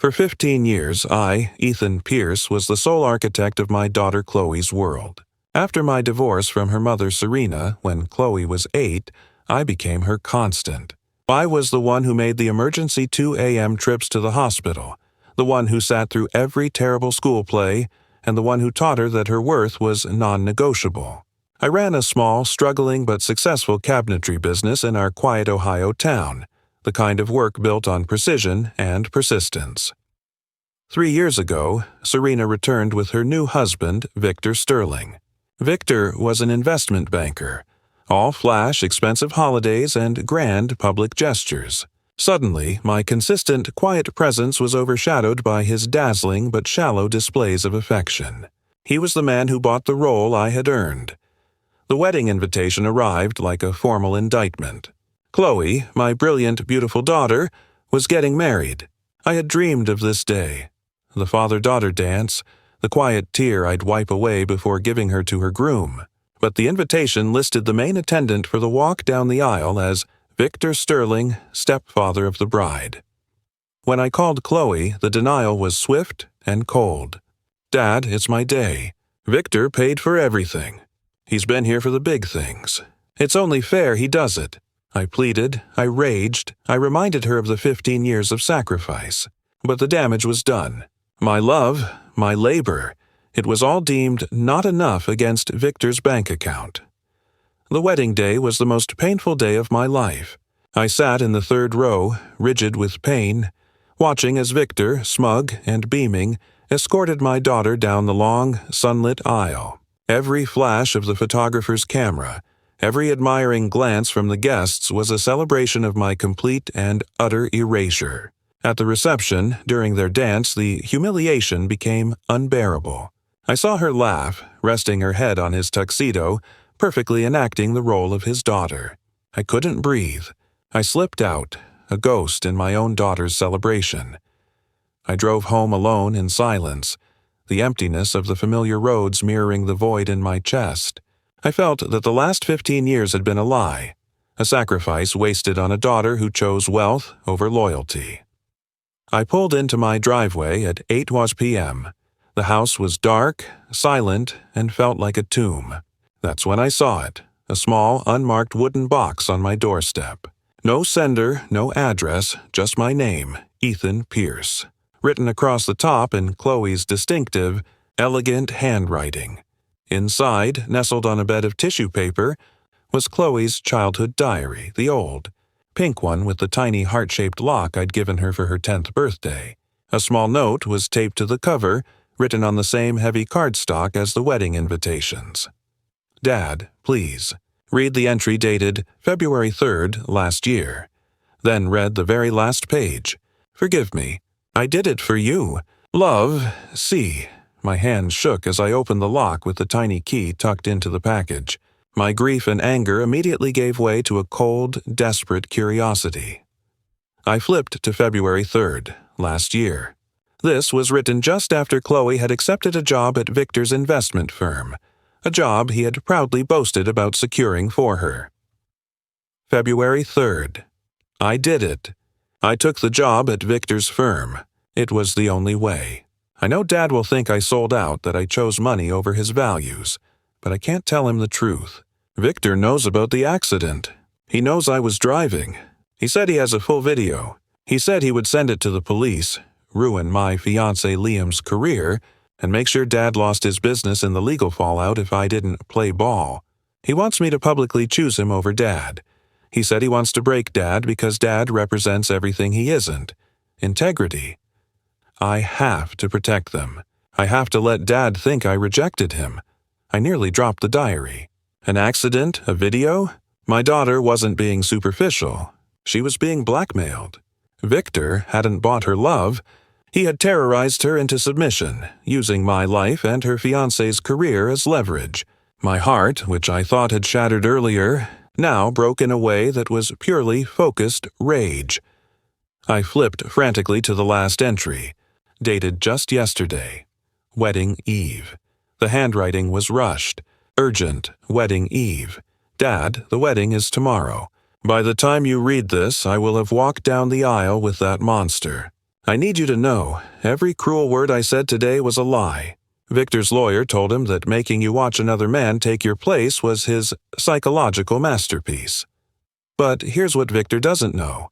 For 15 years, I, Ethan Pierce, was the sole architect of my daughter Chloe's world. After my divorce from her mother Serena, when Chloe was 8, I became her constant. I was the one who made the emergency 2 a.m. trips to the hospital, the one who sat through every terrible school play, and the one who taught her that her worth was non-negotiable. I ran a small, struggling but successful cabinetry business in our quiet Ohio town, the kind of work built on precision and persistence. 3 years ago, Serena returned with her new husband, Victor Sterling. Victor was an investment banker, all flash, expensive holidays and grand public gestures. Suddenly, my consistent, quiet presence was overshadowed by his dazzling but shallow displays of affection. He was the man who bought the role I had earned. The wedding invitation arrived like a formal indictment. Chloe, my brilliant, beautiful daughter, was getting married. I had dreamed of this day. The father-daughter dance, the quiet tear I'd wipe away before giving her to her groom. But the invitation listed the main attendant for the walk down the aisle as Victor Sterling, stepfather of the bride. When I called Chloe, the denial was swift and cold. "Dad, it's my day. Victor paid for everything. He's been here for the big things. It's only fair he does it." I pleaded, I raged, I reminded her of the 15 years of sacrifice. But the damage was done. My love, my labor, it was all deemed not enough against Victor's bank account. The wedding day was the most painful day of my life. I sat in the third row, rigid with pain, watching as Victor, smug and beaming, escorted my daughter down the long, sunlit aisle. Every flash of the photographer's camera, every admiring glance from the guests was a celebration of my complete and utter erasure. At the reception, during their dance, the humiliation became unbearable. I saw her laugh, resting her head on his tuxedo, perfectly enacting the role of his daughter. I couldn't breathe. I slipped out, a ghost in my own daughter's celebration. I drove home alone in silence, the emptiness of the familiar roads mirroring the void in my chest. I felt that the last 15 years had been a lie, a sacrifice wasted on a daughter who chose wealth over loyalty. I pulled into my driveway at 8 p.m. The house was dark, silent, and felt like a tomb. That's when I saw it, a small, unmarked wooden box on my doorstep. No sender, no address, just my name, Ethan Pierce, written across the top in Chloe's distinctive, elegant handwriting. Inside, nestled on a bed of tissue paper, was Chloe's childhood diary, the old, pink one with the tiny heart-shaped lock I'd given her for her 10th birthday. A small note was taped to the cover, written on the same heavy cardstock as the wedding invitations. "Dad, please, read the entry dated February 3rd last year." Then read the very last page. "Forgive me. I did it for you. Love, C." My hand shook as I opened the lock with the tiny key tucked into the package. My grief and anger immediately gave way to a cold, desperate curiosity. I flipped to February 3rd, last year. This was written just after Chloe had accepted a job at Victor's investment firm, a job he had proudly boasted about securing for her. February 3rd. I did it. I took the job at Victor's firm. It was the only way. I know Dad will think I sold out, that I chose money over his values, but I can't tell him the truth. Victor knows about the accident. He knows I was driving. He said he has a full video. He said he would send it to the police, ruin my fiancé Liam's career, and make sure Dad lost his business in the legal fallout if I didn't play ball. He wants me to publicly choose him over Dad. He said he wants to break Dad because Dad represents everything he isn't. Integrity. I have to protect them. I have to let Dad think I rejected him. I nearly dropped the diary. An accident? A video? My daughter wasn't being superficial. She was being blackmailed. Victor hadn't bought her love. He had terrorized her into submission, using my life and her fiancé's career as leverage. My heart, which I thought had shattered earlier, now broke in a way that was purely focused rage. I flipped frantically to the last entry, dated just yesterday. Wedding Eve. The handwriting was rushed. Urgent, Wedding Eve. Dad, the wedding is tomorrow. By the time you read this, I will have walked down the aisle with that monster. I need you to know, every cruel word I said today was a lie. Victor's lawyer told him that making you watch another man take your place was his psychological masterpiece. But here's what Victor doesn't know.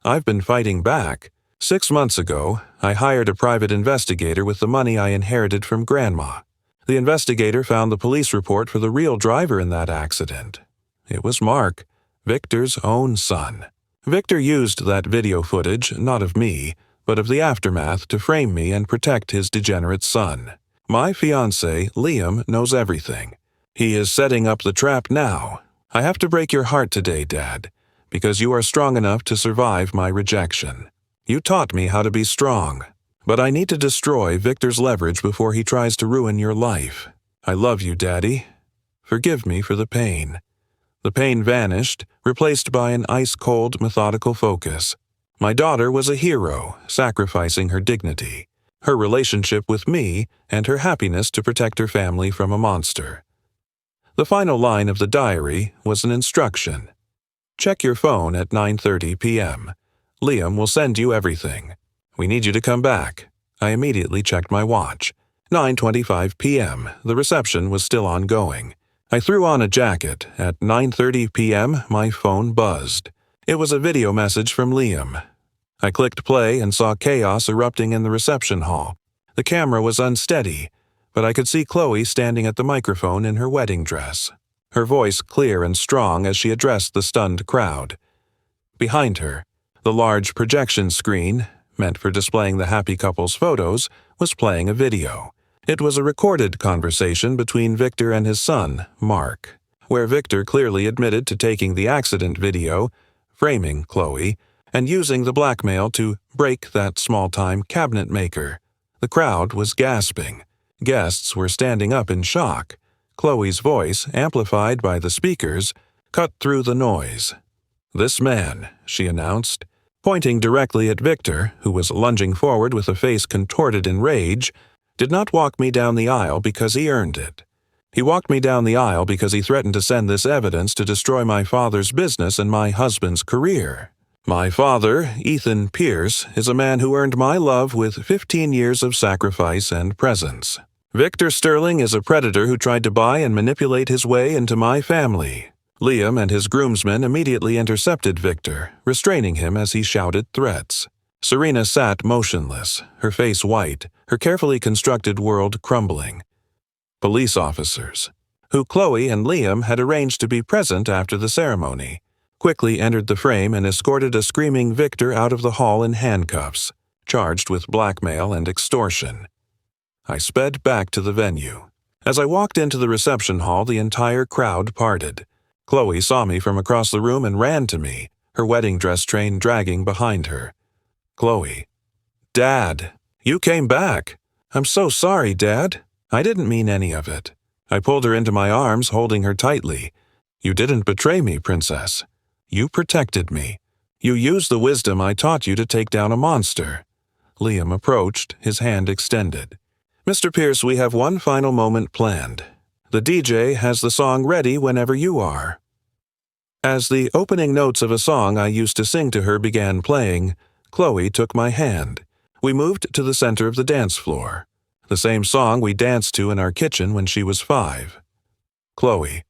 I've been fighting back. 6 months ago, I hired a private investigator with the money I inherited from Grandma. The investigator found the police report for the real driver in that accident. It was Mark, Victor's own son. Victor used that video footage, not of me, but of the aftermath to frame me and protect his degenerate son. My fiancé, Liam, knows everything. He is setting up the trap now. I have to break your heart today, Dad, because you are strong enough to survive my rejection. You taught me how to be strong, but I need to destroy Victor's leverage before he tries to ruin your life. I love you, Daddy. Forgive me for the pain. The pain vanished, replaced by an ice-cold, methodical focus. My daughter was a hero, sacrificing her dignity, her relationship with me, and her happiness to protect her family from a monster. The final line of the diary was an instruction. Check your phone at 9:30 p.m. Liam will send you everything. We need you to come back. I immediately checked my watch. 9:25 p.m. The reception was still ongoing. I threw on a jacket. At 9:30 p.m., my phone buzzed. It was a video message from Liam. I clicked play and saw chaos erupting in the reception hall. The camera was unsteady, but I could see Chloe standing at the microphone in her wedding dress, her voice clear and strong as she addressed the stunned crowd. Behind her, the large projection screen, meant for displaying the happy couple's photos, was playing a video. It was a recorded conversation between Victor and his son, Mark, where Victor clearly admitted to taking the accident video, framing Chloe, and using the blackmail to break that small-time cabinet maker. The crowd was gasping. Guests were standing up in shock. Chloe's voice, amplified by the speakers, cut through the noise. "This man," she announced, pointing directly at Victor, who was lunging forward with a face contorted in rage, "did not walk me down the aisle because he earned it. He walked me down the aisle because he threatened to send this evidence to destroy my father's business and my husband's career. My father, Ethan Pierce, is a man who earned my love with 15 years of sacrifice and presence. Victor Sterling is a predator who tried to buy and manipulate his way into my family." Liam and his groomsmen immediately intercepted Victor, restraining him as he shouted threats. Serena sat motionless, her face white, her carefully constructed world crumbling. Police officers, who Chloe and Liam had arranged to be present after the ceremony, quickly entered the frame and escorted a screaming Victor out of the hall in handcuffs, charged with blackmail and extortion. I sped back to the venue. As I walked into the reception hall, the entire crowd parted. Chloe saw me from across the room and ran to me, her wedding dress train dragging behind her. Chloe. "Dad, you came back. I'm so sorry, Dad. I didn't mean any of it." I pulled her into my arms, holding her tightly. "You didn't betray me, Princess. You protected me. You used the wisdom I taught you to take down a monster." Liam approached, his hand extended. "Mr. Pierce, we have one final moment planned. The DJ has the song ready whenever you are." As the opening notes of a song I used to sing to her began playing, Chloe took my hand. We moved to the center of the dance floor, the same song we danced to in our kitchen when she was 5. "Chloe,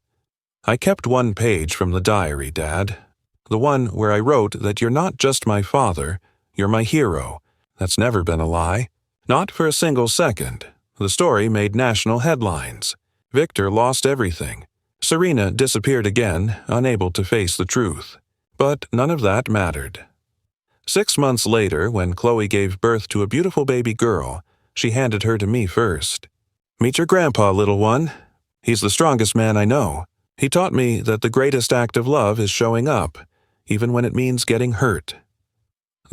I kept one page from the diary, Dad. The one where I wrote that you're not just my father, you're my hero. That's never been a lie. Not for a single second. The story made national headlines. Victor lost everything. Serena disappeared again, unable to face the truth. But none of that mattered. 6 months later, when Chloe gave birth to a beautiful baby girl, she handed her to me first. "Meet your grandpa, little one. He's the strongest man I know. He taught me that the greatest act of love is showing up, even when it means getting hurt."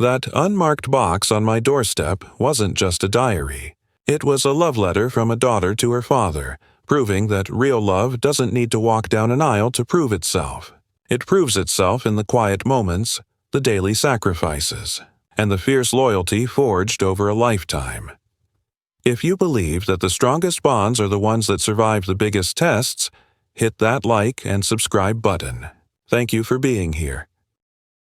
That unmarked box on my doorstep wasn't just a diary. It was a love letter from a daughter to her father, proving that real love doesn't need to walk down an aisle to prove itself. It proves itself in the quiet moments, the daily sacrifices, and the fierce loyalty forged over a lifetime. If you believe that the strongest bonds are the ones that survive the biggest tests, hit that like and subscribe button. Thank you for being here.